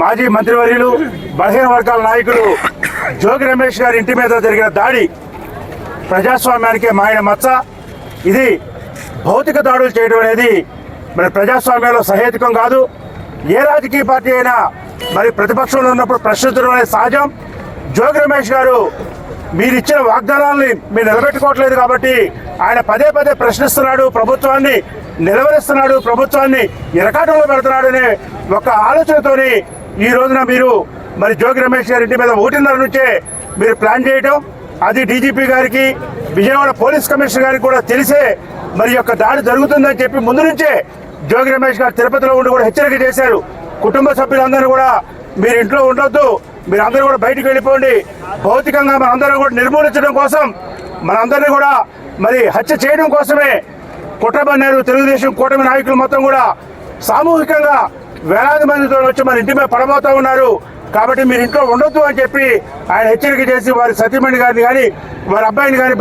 మాజీ మంత్రివర్యులు బలహీన వర్గాల నాయకులు జోగి రమేష్ గారి ఇంటి మీద జరిగిన దాడి ప్రజాస్వామ్యానికి మాయన మచ్చ. ఇది భౌతిక దాడులు చేయడం అనేది మరి ప్రజాస్వామ్యంలో సహేతుకం కాదు. ఏ రాజకీయ పార్టీ అయినా మరి ప్రతిపక్షంలో ఉన్నప్పుడు ప్రశ్నించడం అనేది సహజం. జోగి రమేష్ గారు మీరు ఇచ్చిన వాగ్దానాలని మీరు నిలబెట్టుకోవట్లేదు కాబట్టి ఆయన పదే పదే ప్రశ్నిస్తున్నాడు, ప్రభుత్వాన్ని నిలవరిస్తున్నాడు, ప్రభుత్వాన్ని ఇరకాటంలో పెడుతున్నాడు అనే ఒక ఆలోచనతోని ఈ రోజున మీరు మరి జోగి రమేష్ గారి ఇంటి మీద 1:30 నుంచే మీరు ప్లాన్ చేయడం, అది డీజీపీ గారికి విజయవాడ పోలీస్ కమిషనర్ గారికి కూడా తెలిసే మరి యొక్క దాడి జరుగుతుందని చెప్పి ముందు నుంచే జోగి రమేష్ గారు తిరుపతిలో ఉండి కూడా హెచ్చరిక చేశారు. కుటుంబ సభ్యులందరూ కూడా మీరు ఇంట్లో ఉండొద్దు, మీరు అందరూ కూడా బయటికి వెళ్ళిపోండి, భౌతికంగా మనందరం కూడా నిర్మూలించడం కోసం మనందరినీ కూడా మరి హత్య చేయడం కోసమే కుట్రబన్నారు. తెలుగుదేశం కూటమి నాయకులు మొత్తం కూడా సామూహికంగా వేలాది మందితో వచ్చి మన ఇంటి మీద పడబోతా ఉన్నారు. కాబట్టి మీరు ఇంట్లో ఉండొద్దు అని చెప్పి ఆయన హెచ్చరిక చేసి వారి సతీమణి గారిని కానీ వారి అబ్బాయిని కానీ